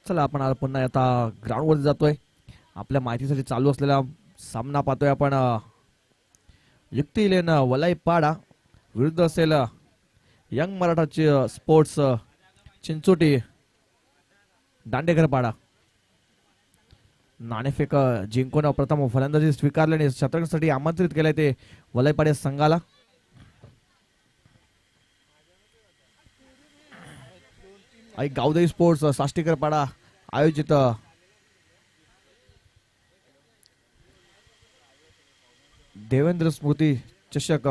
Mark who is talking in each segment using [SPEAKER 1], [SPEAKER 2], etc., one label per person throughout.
[SPEAKER 1] चला आपण पुन्हा आता ग्राउंड वर जातोय. आपल्या माहितीसाठी चालू असलेला सामना पाहतोय आपण. युक्ती लेन वलाई पाडा विरुद्ध असेल यंग मराठा स्पोर्ट्स चिंचोटी दांडेकर पाडा. नाणेफेक जिंकून प्रथम फलंदाजी स्वीकारल्याने शतकांसाठी आमंत्रित केले ते वलयपाडे संघाला. गावदेवी स्पोर्ट्स साष्टीकर पाडा आयोजित देवेंद्र स्मृती चषक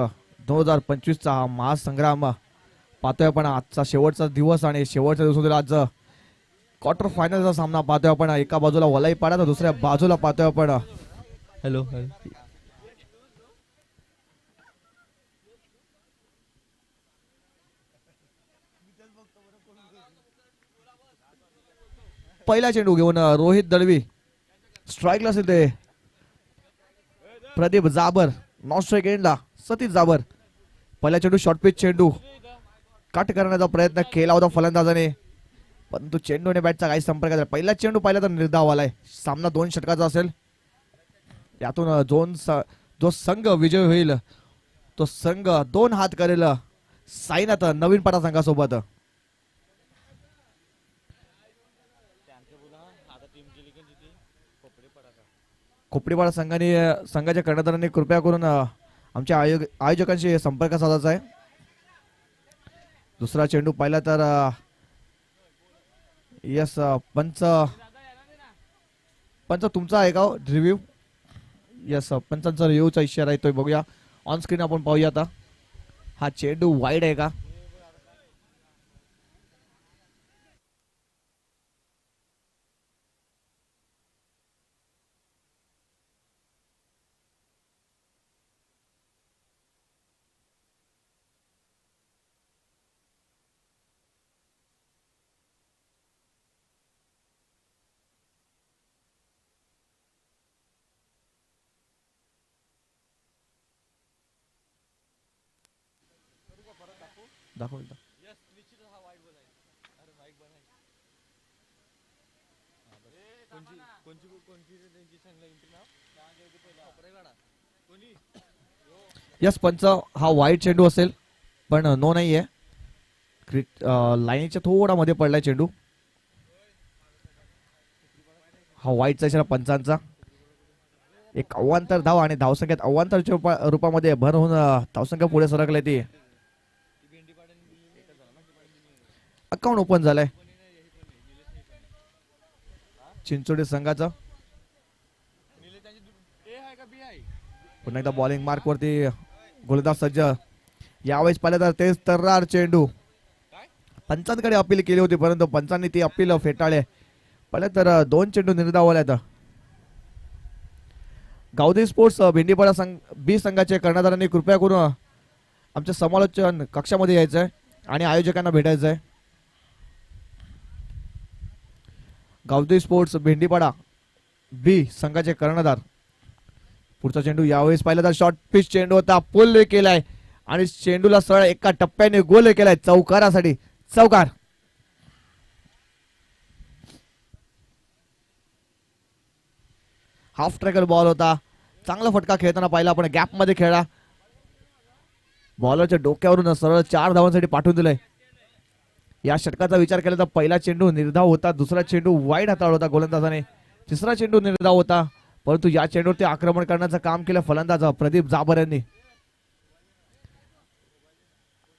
[SPEAKER 1] 2025 चा हा महासंग्राम पाहतोय आपण. आजचा शेवटचा दिवस आणि शेवटच्या दिवसातील आज क्वार्टर फायनलचा सामना पाहतोय आपण. एका बाजूला वलाई पाडा तर दुसऱ्या बाजूला पाहतोय आपण. हॅलो पहिला चेंडू घेऊन रोहित दळवी स्ट्राईकला असेल ते प्रदीप जाबर नॉन स्ट्राईक एंडला सतीश जाबर. पहिला चेंडू शॉर्ट पिच चेंडू कट करण्याचा प्रयत्न केला होता फलंदाजाने, परंतु चेंडूने बॅटचा काही संपर्क झाला. पहिला चेंडू पाहिला तर निर्धाव आलाय. सामना 2 षटकाचा असेल. यातून जो संघ विजय होईल तो संघ 2 हात करेल साईनाथ नवीन पाडा संघासोबत. खोपडीपाडा संघाच्या कर्णधारांनी कृपया करून आमच्या आयोजकांशी संपर्क साधायचा आहे. दुसरा चेंडू पाहिला तर यस पंच तुमचा आहे का रिव्ह्यू? यस पंचांचा रिव्ह्यूचा इशारा येतोय. बघूया ऑन स्क्रीन आपण पाहूया आता. हा चेंडू वाईड आहे का? दाखव. यस पंच हा वाईट चेंडू असेल पण नो नाहीये. लाईनच्या थोडा मध्ये पडलाय चेंडू. हा वाईटचा इशारा पंचांचा. एक अवांतर धाव आणि धावसंख्येत अवांतरच्या रूपामध्ये भर होऊन धावसंख्या पुढे सरकले. ती अकाउंट ओपन झालंय चिंचोडी संघाचं. पुन्हा एकदा बॉलिंग मार्क वरती गोलंदाज सज्ज. यावेळेस पाहिलं तर तेच तर्रार चेंडू पंचांकडे अपील केली होती परंतु पंचांनी ती अपील फेटाळले. पाहिलं तर 2 चेंडू निर्धावले. गावदेवी स्पोर्ट्स भेंडीपाडा बी संघाचे कर्णधारांनी कृपया करून आमच्या समालोचन कक्षामध्ये यायचंय आणि आयोजकांना भेटायचंय. गावदेवी स्पोर्ट्स भेंडीपाडा बी संघाचे कर्णधार. पुढचा चेंडू यावेळेस पाहिला तर शॉर्ट पिच चेंडू होता. पुल केलाय आणि चेंडूला सरळ एका टप्प्याने गोल केलाय चौकारासाठी. चौकार. हाफ ट्रॅकर बॉल होता. चांगला फटका खेळताना पाहिला आपण. गॅप मध्ये खेळला. बॉलरच्या डोक्यावरून सरळ 4 धावांसाठी पाठवून दिलंय. या षटकाचा विचार केला तर पहिला चेंडू निर्धाव होता. दुसरा चेंडू वाईड हाताळला होता गोलंदाजाने. तिसरा चेंडू निर्धाव होता परंतु या चेंडूवरती आक्रमण करण्याचं काम केलं फलंदाज प्रदीप जाबर यांनी.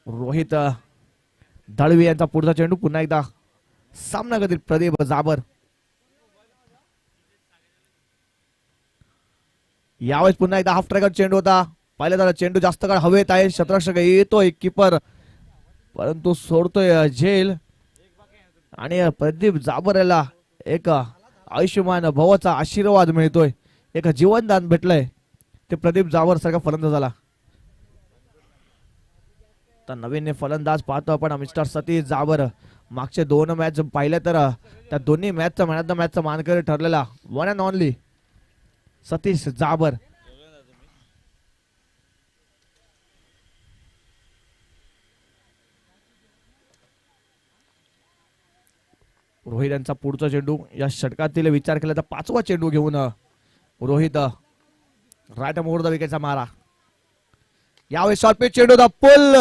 [SPEAKER 1] रोहित दळवी यांचा पुढचा चेंडू. पुन्हा एकदा सामना करतील प्रदीप जाबर. यावेळेस पुन्हा एकदा हाफ ट्रॅकर चेंडू होता. पाहिलं तर चेंडू जास्त काळ हवेत आहे. शतरक्षक येतोय कीपर परंतु सोडतोय झेल आणि प्रदीप जाबर याला एक आयुष्यमान भवाचा आशीर्वाद मिळतोय. एक जीवनदान भेटलंय ते प्रदीप जाबर सारखा फलंदाजाला. तर नवीन फलंदाज पाहतो आपण मिस्टर सतीश जाबर. मागचे 2 मॅच पाहिले तर त्या दोन्ही मॅचचा मॅन ऑफ द मॅचचा मानकरी ठरलेला वन अँड ओनली सतीश जाबर. रोहित यांचा पुढचा चेंडू या षटकातील विचार केला तर 5वा चेंडू घेऊन रोहित राईट मोरचा विकेटचा मारा. यावेळी शॉर्ट पिच चेंडू the full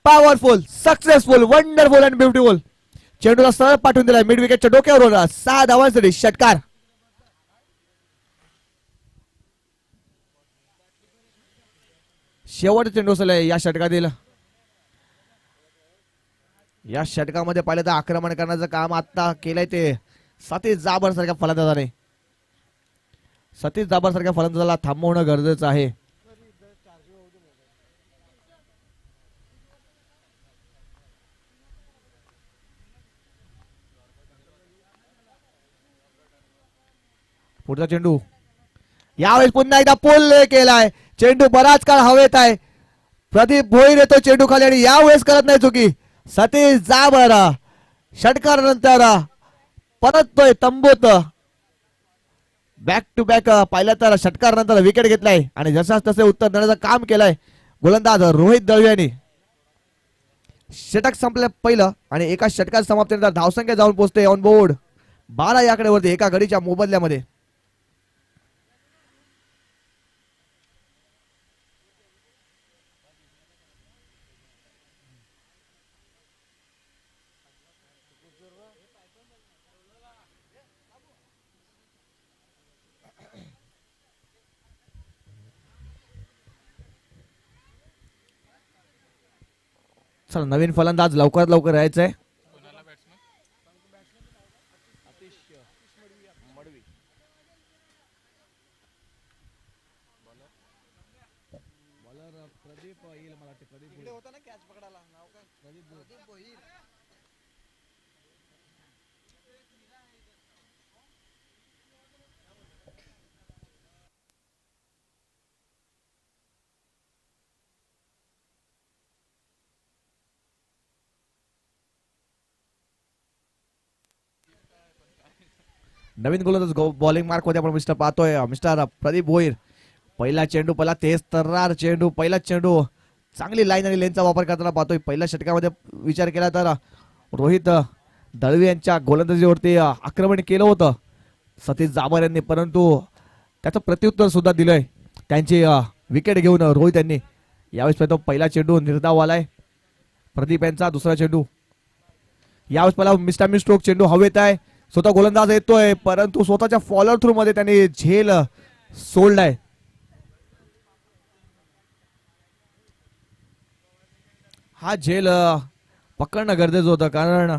[SPEAKER 1] powerful successful wonderful and beautiful चेंडूला सरळ पाठवून दिलाय मिड विकेटच्या डोक्यावर 6 धावांसाठी षटकार. शेवटचा चेंडू असेल या षटकातील. या षटकामध्ये पाहिलं तर आक्रमण करण्याचं काम आता केलंय ते सतीश जाबर सारख्या फलंदाजाने. सतीश जाबर सारख्या फलंदाजाला थांबवणं गरजेचं आहे. पुढचा चेंडू यावेळेस पुन्हा एकदा पुल केलाय. चेंडू बराच काळ हवेत आहे. प्रदीप भोईर येतो चेंडू खाली आणि यावेळेस करत नाही चुकी. सतीश जाबर षटकारानंतर परततोय तंबूत. बॅक टू बॅक पाहिलं तर षटकारानंतर विकेट घेतलाय आणि जसाच तसे उत्तर देण्याचं काम केलंय गोलंदाज रोहित दळवी यांनी. षटक संपलं पहिलं आणि एका षटकात समाप्तीनंतर धावसंख्या जाऊन पोहोचते ऑन बोर्ड 12 या आकड्यावरती एका गडीच्या मोबदल्यामध्ये. चला नवीन फलंदाज लवकरात लवकर यायचंय. नवीन गोलंदाज बॉलिंग मार्क मध्ये आपण मिस्टर पाहतोय मिस्टर प्रदीप भोईर. पहिला चेंडू पहिला तेज तर्रार चेंडू पहिला चेंडू चांगली लाईन आणि लेनचा वापर करताना पाहतोय. पहिल्या षटकामध्ये विचार केला तर रोहित दळवी यांच्या गोलंदाजीवरती आक्रमण केलं होतं सतीश जाबर यांनी, परंतु त्याचं प्रत्युत्तर सुद्धा दिलंय त्यांची विकेट घेऊन रोहित यांनी. यावेळेस तो पहिला चेंडू निर्धाव आलाय. प्रदीप यांचा दुसरा चेंडू यावेळेस पहिला मिस्टामी स्ट्रोक चेंडू हवेत आहे. स्वतः गोलंदाज येतोय परंतु स्वतःच्या फॉलोअर थ्रू मध्ये त्यांनी झेल सोडलाय. हा झेल पकडणं गरजेचं होतं कारण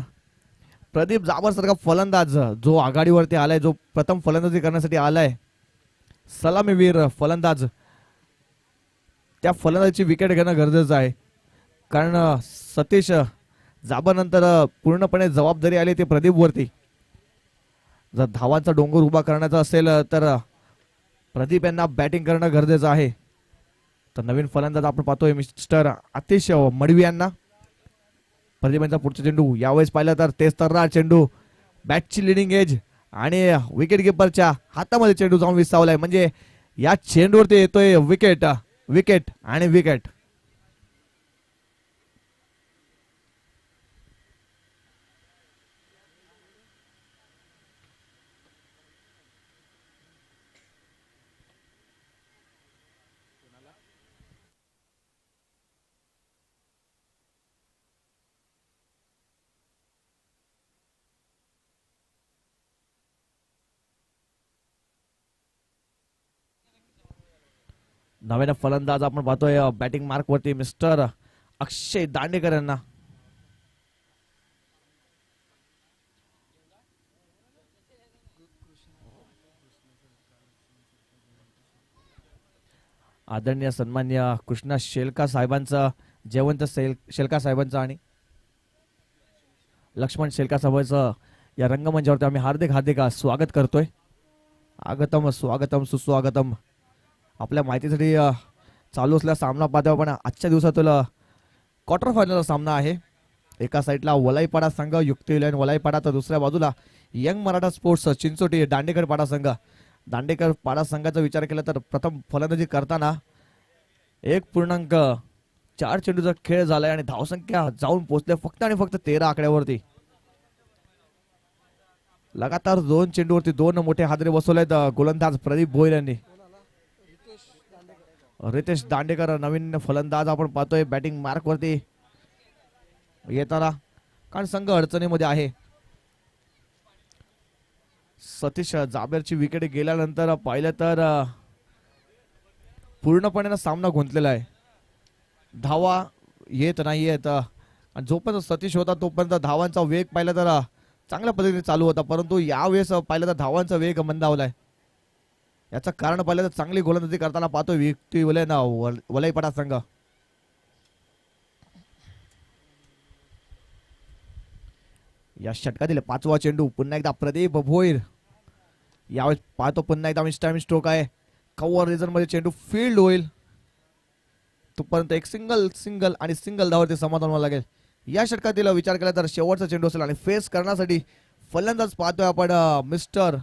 [SPEAKER 1] प्रदीप जाबर सारखा फलंदाज जो आघाडीवरती आलाय, जो प्रथम फलंदाजी करण्यासाठी आलाय, सलामीवीर फलंदाज, त्या फलंदाजीची विकेट घेणं गरजेचं आहे. कारण सतीश जाबर नंतर पूर्णपणे जबाबदारी आली ते प्रदीप वरती. जर धावांचा डोंगर उभा करण्याचा असेल तर प्रदीप यांना बॅटिंग करणं गरजेचं आहे. तर नवीन फलंदाज आपण पाहतोय मिस्टर आतिश मडवी यांना. प्रदीप यांचा पुढचा चेंडू यावेळेस पाहिलं तर तेज तर्रार चेंडू बॅटची लिडिंग एज आणि विकेट किपरच्या हातामध्ये चेंडू जाऊन विसावलाय. म्हणजे या चेंडूवरती येतोय विकेट विकेट आणि विकेट. नव्यानं फलंदाज आपण पाहतोय बॅटिंग मार्क वरती मिस्टर अक्षय दांडेकर यांना. आदरणीय सन्मान्य कृष्णा शेलका साहेबांचं, जयवंत शेलका साहेबांचं आणि लक्ष्मण शेलका साहेबांचं या रंगमंचावरती आम्ही हार्दिक हार्दिक स्वागत करतोय. आगतम स्वागतम सुस्वागतम. आपल्या माहितीसाठी चालू असलेला सामना पाहतो आपण. आजच्या दिवसातील क्वार्टर फायनलचा सामना आहे. एका साईडला वलाईपाडा संघ युक्ती लाईन वलाईपाडा, तर दुसऱ्या बाजूला यंग मराठा स्पोर्ट्स चिंचोटी दांडेकर पाडा संघ. दांडेकर पाडा संघाचा विचार केला तर प्रथम फलंदाजी करताना 1.4 चेंडूचा खेळ झालाय आणि धावसंख्या जाऊन पोहोचले फक्त आणि फक्त 13 आकड्यावरती. लगातार 2 चेंडूवरती 2 मोठे हादरे बसवलेत गोलंदाज प्रदीप भोईर यांनी. रितेश दांडेकर नवीन फलंदाज आपण पाहतोय बॅटिंग मार्क वरती येताना, कारण संघ अडचणीमध्ये आहे. सतीश जाबेरची विकेट गेल्यानंतर पाहिलं तर पूर्णपणे सामना गुंतलेला आहे. धावा येत नाहीयेत. जोपर्यंत सतीश होता तोपर्यंत धावांचा वेग पाहिला तर चांगल्या पद्धतीने चालू होता, परंतु यावेळेस पाहिलं तर धावांचा वेग मंदावलाय. याचं कारण पाहिलं तर चांगली गोलंदाजी करताना पाहतोय विक्टी वलयपडा संघ. या षटकातील 5वा चेंडू पुन्हा एकदा प्रदीप भोईर. यावेळेस पाहतो पुन्हा एकदा मिस्टाइम स्ट्रोक आहे. कव्हर रिजन मध्ये चेंडू फील्ड होईल तोपर्यंत एक सिंगल आणि सिंगल धावावरती समाधान व्हावं लागेल. या षटकातील विचार केला तर शेवटचा चेंडू असेल आणि फेस करण्यासाठी फलंदाज पाहतोय आपण मिस्टर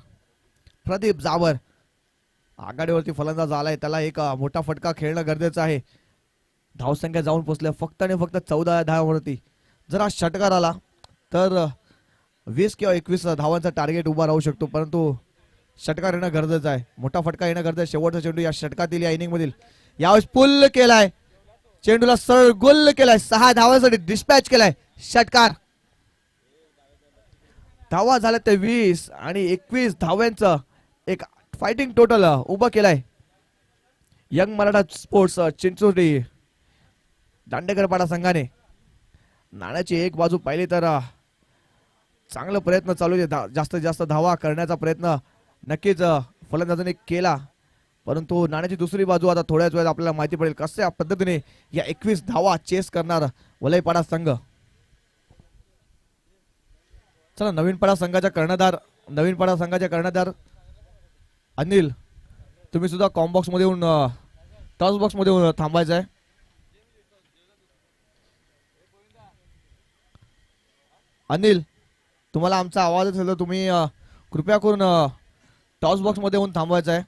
[SPEAKER 1] प्रदीप जाबर. आघाडीवरती फलंदाज आलाय, त्याला एक मोठा फटका खेळणं गरजेचं आहे. धावसंख्या जाऊन पोहोचल्या फक्त आणि फक्त 14 धावांवरती. जर हा षटकार आला तर 20 किंवा 21 धावांचा टार्गेट उभा राहू शकतो, परंतु षटकार येणं गरजेचं आहे. मोठा फटका येणं गरजेचं आहे. शेवटचा चेंडू या षटकातील या इनिंग मधील यावेळेस पुल केलाय, चेंडूला सरळ गोल केलाय, 6 धावांसाठी डिस्पॅच केलाय. षटकार. धावा झाल्या ते 20 आणि 21 धाव्यांचं एक फायटिंग टोटल उभं केलाय यंग मराठा स्पोर्ट्स चिंचोटी दांडेकरपाडा संघाने. नाण्याची एक बाजू पाहिली तर चांगला प्रयत्न चालू आहे, जास्तीत जास्त धावा करण्याचा प्रयत्न नक्कीच फलंदाजाने केला, परंतु नाण्याची दुसरी बाजू आता थोड्याच वेळात आपल्याला माहिती पडेल कशा पद्धतीने या 21 धावा चेस करणार वलयपाडा संघ. चला नवीन पाडा संघाच्या कर्णधार अनिल, तुम्ही सुद्धा कॉम बॉक्स मध्ये येऊन टॉस बॉक्स मध्ये येऊन थांबायचं आहे. अनिल, तुम्हाला आमचा आवाज असेल तर तुम्ही कृपया करून टॉस बॉक्स मध्ये येऊन थांबवायचं आहे.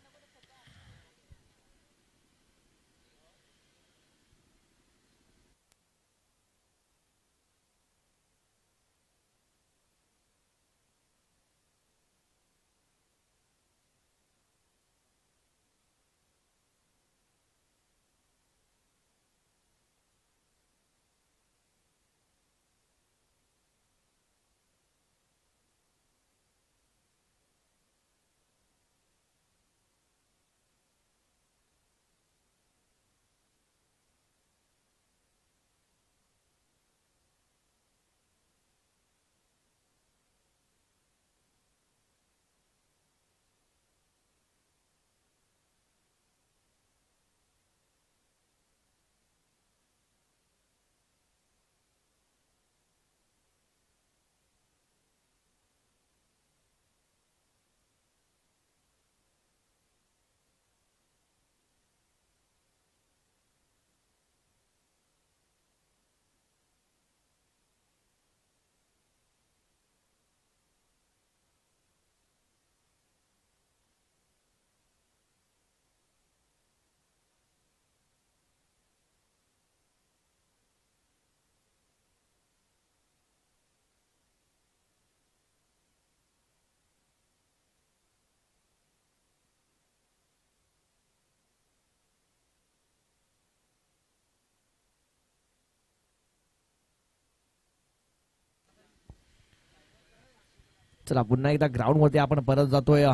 [SPEAKER 1] चला पुन्हा एकदा ग्राउंड वरती आपण परत जातोय.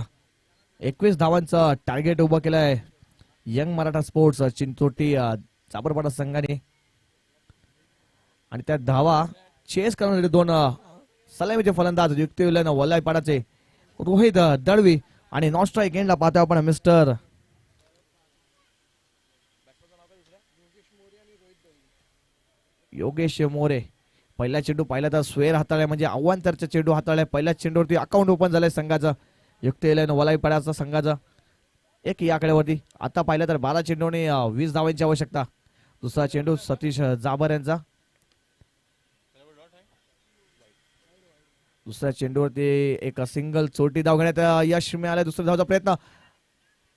[SPEAKER 1] 21 धावांचं टार्गेट उभं केलंय यंग मराठा स्पोर्ट्स चिंचोटी चाबरपाडा संघाने, आणि त्या धावा चेस करणारे 2 सलामीचे फलंदाज युक्तिविलन वलयपाडाचे रोहित दळवी आणि नॉन स्ट्राईक एंडला पाहतोय आपण मिस्टर योगेश मोरे. पहिला चेंडू पाहिला तर स्वेर हाताळलाय, म्हणजे आव्हानतरचा चेंडू हाताळलाय. पहिल्या चेंडूवरती अकाउंट ओपन झालंय संघाचं युक्तिविलन वलयपाडाचं संघाचं एक या आकड्यावरती. आता पाहिलं तर 12 चेंडूने 20 धावांची आवश्यकता. दुसरा चेंडू सतीश जाबर यांचा. दुसऱ्या चेंडूवरती एक सिंगल चोटी धाव घेण्यात यश मिळालं. दुसऱ्या धावचा प्रयत्न,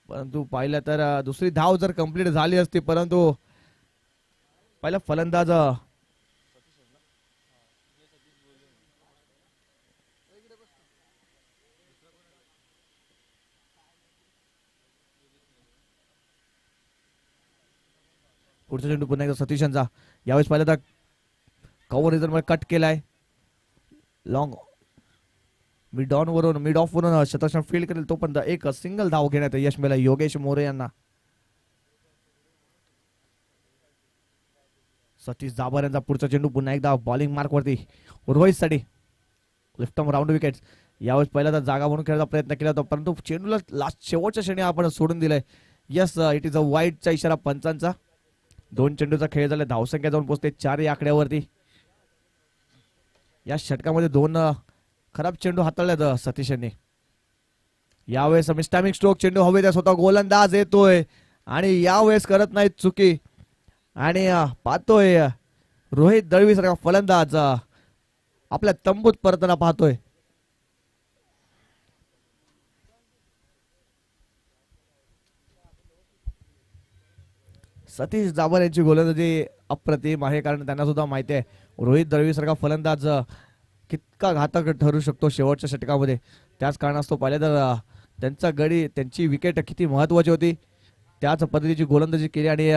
[SPEAKER 1] परंतु पाहिलं तर दुसरी धाव जर कंप्लीट झाली असती, परंतु पहिला फलंदाज पुढचा चेंडू पुन्हा एकदा सतीश यांचा. यावेळेस पाहिलं तर कव्हर रिझनमध्ये कट केलाय. लॉंग मिड ऑफ वरून शतरक्षण फील्ड करेल तोपर्यंत एक सिंगल धाव घेण्यात यश मिळालं योगेश मोरे यांना. सतीश जाबर यांचा पुढचा चेंडू पुन्हा एकदा बॉलिंग मार्क वरती रोहित साठी लेफ्ट आर्म राऊंड विकेट. यावेळेस पहिला तर जागा म्हणून खेळायचा प्रयत्न केला होता परंतु चेंडूला लास्ट शेवटच्या क्षणी आपण सोडून दिलंय. यस इट इज अ वाईडचा इशारा पंचांचा. 2 चेंडूचा खेळ झाला. धावसंख्या जाऊन पोहोचते 4 या आकड्यावरती. या षटकामध्ये 2 खराब चेंडू हाताळल्यात सतीश यांनी. यावेळेस मिस्टॅमिक स्ट्रोक चेंडू हवे त्या स्वतः गोलंदाज येतोय आणि यावेळेस करत नाहीत चुकी आणि पाहतोय रोहित दळवी सारखा फलंदाज आपल्या तंबूत परतना पाहतोय. सतीश जाबर यांची गोलंदाजी अप्रतिम आहे कारण त्यांना सुद्धा माहिती आहे रोहित दळवी सारखा फलंदाज कितका घातक ठरू शकतो शेवटच्या षटकामध्ये. त्याच कारणास्तव पाहिलं तर त्यांचा गडी त्यांची विकेट किती महत्वाची होती त्याच पद्धतीची गोलंदाजी केली आणि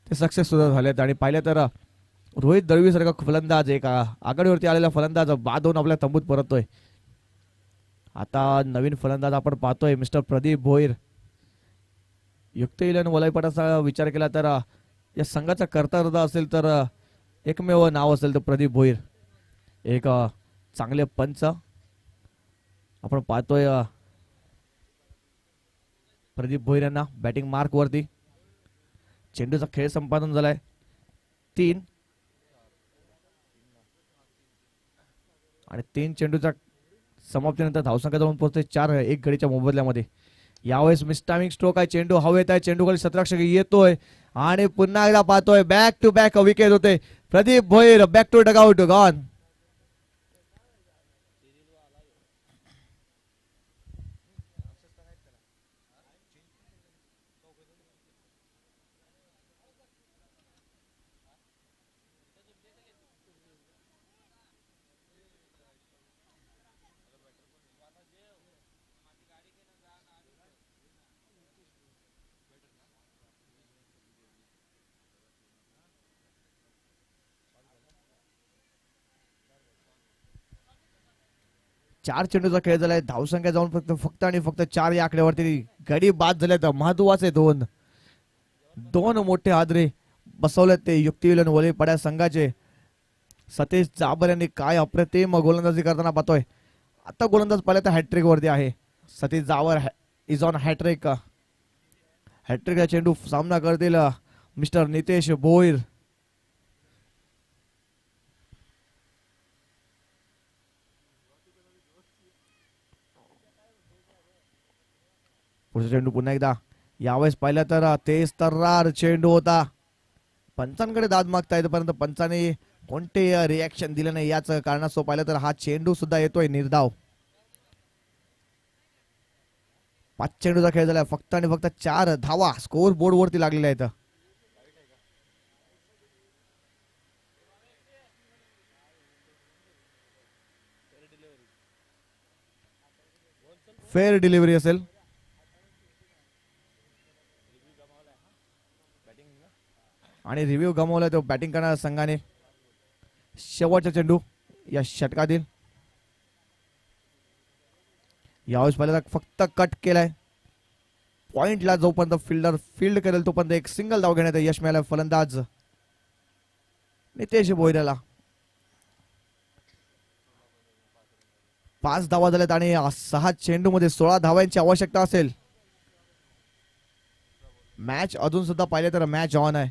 [SPEAKER 1] ते सक्सेस सुद्धा झालेत. आणि पाहिलं तर रोहित दळवी सारखा फलंदाज एक आघाडीवरती आलेला फलंदाज बाद होऊन आपल्या तंबूत परततोय. आता नवीन फलंदाज आपण पाहतोय मिस्टर प्रदीप भोईर. युक्तिलन वलयपटाचा विचार केला तर या संघाचा कर्ता असेल तर एकमेव नाव असेल तर प्रदीप भोईर. एक चांगले पंच आपण पाहतोय प्रदीप भोईर यांना बॅटिंग मार्क वरती. चेंडूचा खेळ संपादन झालाय 3 आणि 3 चेंडूच्या समाप्तीनंतर धावसंख्या जाऊन पोहोचते 4 एक गडीच्या मोबदल्यामध्ये. यावेळेस मिस्टामिक स्ट्रोक आहे. चेंडू हवेत आहे. चेंडूकडे शतरक्षक येतोय आणि पुन्हा एकदा पाहतोय बॅक टू बॅक विकेट होते. Pradeep Bhoir back to dugout gone. चार चेंडूचा खेळ झालाय. धावसंख्या जाऊन फक्त आणि फक्त 4 या आकड्यावरती गडी बाद झाल्यात. महत्वाचे 2 मोठे हादरे बसवलेत ते युक्तिविलन वलयपड्या संघाचे. सतीश जाबर यांनी काय अप्रतिम गोलंदाजी करताना पाहतोय. आता गोलंदाज पाहिलं तर हॅट्रिक वरती आहे. सतीश जाबर इज ऑन हॅट्रिक. हॅट्रिकचा चेंडू सामना करतील मिस्टर नितेश भोईर. पुढचा चेंडू पुन्हा एकदा. यावेळेस पाहिलं तर तेज तर्रार चेंडू होता. पंचांकडे दाद मागता येतपर्यंत पंचाने कोणते रिॲक्शन दिलं नाही याच कारणास्तव पाहिलं तर हा चेंडू सुद्धा येतोय निर्धाव. 5 चेंडूचा खेळ झाला. फक्त आणि फक्त 4 धावा स्कोर बोर्ड वरती लागलेल्या आहेत. फेअर डिलिव्हरी असेल. आणि रिव्ह्यू गमावला तो बॅटिंग करणाऱ्या संघाने. शेवटचा चेंडू या षटकातील. यावेळेस पहिल्यांदा फक्त कट केलाय. पॉइंटला जोपर्यंत फिल्डर फील्ड करेल तोपर्यंत एक सिंगल धाव घेण्यात यश मिळालं फलंदाज नितेश भोईरला. 5 धावा झाल्यात आणि 6 चेंडू मध्ये 16 धावांची आवश्यकता असेल. मॅच अजून सुद्धा पाहिले तर मॅच ऑन आहे.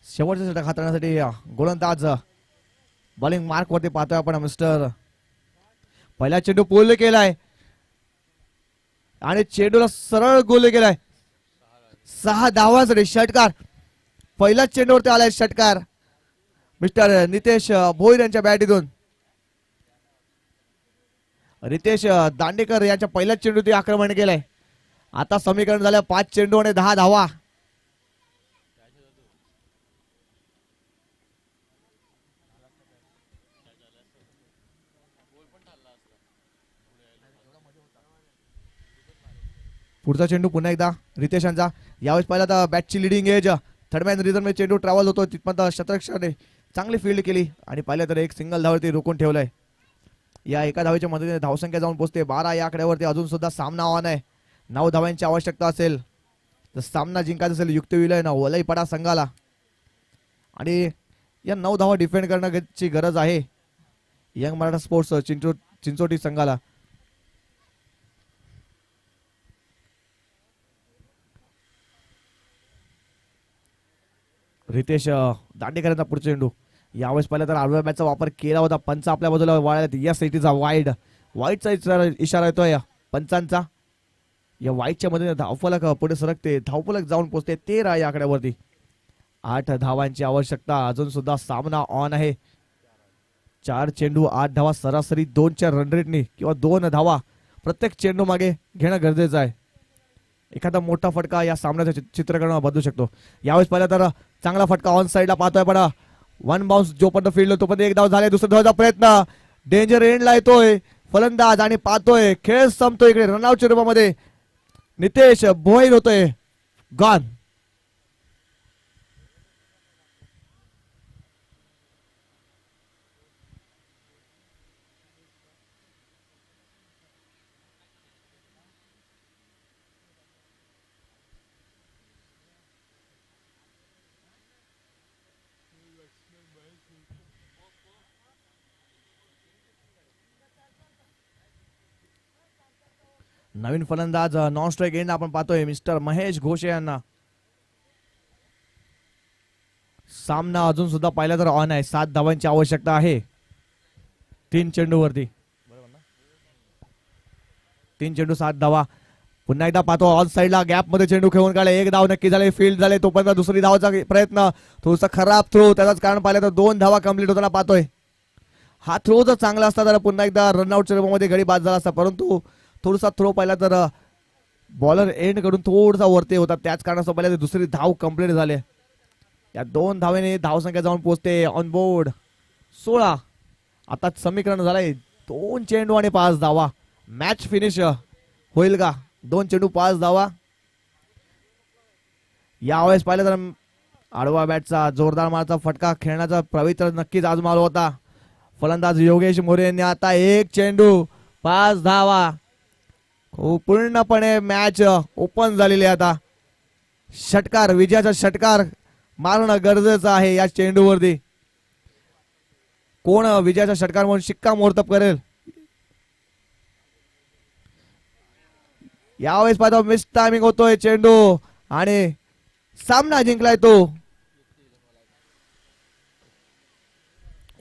[SPEAKER 1] शेवटचा षटक हाताळण्यासाठी गोलंदाज बॉलिंग मार्क वरती पाहतोय आपण मिस्टर. पहिला चेंडू पोल केलाय आणि चेंडूला सरळ गोल केलाय. 6 धावांसाठी षटकार. पहिला चेंडूवरती आलाय षटकार मिस्टर नितेश भोईर यांच्या बॅटीतून. रितेश दांडेकर यांच्या पहिल्या चेंडूत आक्रमण केलंय. आता समीकरण झालं 5 चेंडू आणि 10 धावा. पुढचा चेंडू पुन्हा एकदा रितेश यांचा. यावेळेस पहिला तर बॅटची लिडिंग एज थर्डमॅन रिझन मध्ये चेंडू ट्रॅव्हल होतो तिथपर्यंत शतरक्षाने चांगली फील्ड केली आणि पाहिलं तर एक सिंगल धाववरती रोखून ठेवलंय. या एका धावेच्या मदतीने धावसंख्या जाऊन पोहोचते 12. या आकड्यावरती अजून सुद्धा सामना ऑन आहे. 9 धावांची आवश्यकता असेल तर सामना जिंकायचा असेल युक्तिविलय ना वलई पडा संघाला आणि या 9 धावा डिफेंड करण्याची गरज आहे यंग मराठा स्पोर्ट्स चिंचोटी संघाला. रितेश दांडेकरांचा पुढचा चेंडू. यावेळेस पहिला तर आडव्या बॅटचा वापर केला होता. पंच आपल्या बाजूला वळाल्यात. या सिटीचा वाईडचा इशारा येतोय पंचांचा. या वाईटच्या मध्ये धावफलक पुढे सरकते. धावफलक जाऊन पोहोचते 13 या आकड्यावरती. 8 धावांची आवश्यकता. अजून सुद्धा सामना ऑन आहे. 4 चेंडू 8 धावा सरासरी 2च्या रन रेटनी किंवा 2 धावा प्रत्येक चेंडू मागे घेणं गरजेचं आहे. एखादा मोठा फटका या सामन्याचं चित्रीकरण बदलू शकतो. यावेळेस पहिला तर चांगला फटका ऑन साईडला पाहतोय पण 1 बाउन्स जोपर्यंत फील्ड तोपर्यंत एक धाव झाले. दुसऱ्या धावाचा प्रयत्न डेंजर एंडला येतोय फलंदाज आणि पाहतोय खेळ संपतोय. इकडे रनआउटच्या रूपामध्ये नितेश भोईर होतोय गॉन. नवीन फलंदाज नॉन स्ट्राईक एंड आपण पाहतोय मिस्टर महेश घोषे यांना. सामना अजून सुद्धा पाहिला तर ऑन आहे. 7 धावांची आवश्यकता आहे 3 चेंडूवरती. 3 चेंडू 7 धावा. पुन्हा एकदा पाहतो ऑन साईडला गॅप मध्ये चेंडू खेळून काढले. एक धाव नक्की झाले. फील्ड झाले तोपर्यंत दुसरी धावाचा प्रयत्न थोडासा खराब थ्रो. त्याचाच कारण पाहिलं तर 2 धावा कंप्लीट होताना पाहतोय. हा थ्रो जर चांगला असता तर पुन्हा एकदा रनआउटच्या रूपामध्ये गडी बाद झाला असता. परंतु थोडासा थ्रो पाहिला तर बॉलर एंड कडून थोडासा वरती होता. त्याच कारणास्तव पाहिलं तर दुसरी धाव कंप्लीट झाली. या 2 धावेने धावसंख्या जाऊन पोहोचते ऑन बोर्ड 16. आता समीकरण झालंय 2 चेंडू आणि 5 धावा. मॅच फिनिश होईल का? 2 चेंडू 5 धावा. यावेळेस पाहिलं तर आडवा बॅटचा जोरदार मारचा फटका खेळण्याचा पवित्र नक्कीच आजमावला होता फलंदाज योगेश मोरे यांनी. आता 1 चेंडू 5 धावा. पूर्णपणे मॅच ओपन झालेली आहे. आता षटकार विजयाचा षटकार मारणं गरजेचं आहे. या चेंडूवरती कोण विजयाचा षटकार म्हणून शिक्कामोर्तब करेल यावेळेस पाहतो. मिस टायमिंग होतोय चेंडू आणि सामना जिंकलाय तो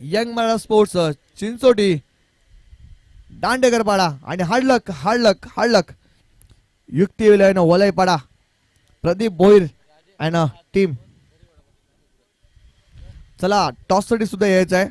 [SPEAKER 1] यंग मराठा स्पोर्ट्स चिंचोटी दांडेकरपाडा आणि हाडलक युक्ती विलयन वलयपाडा प्रदीप भोईर अँड टीम. चला टॉस साठी सुद्धा यायचं आहे.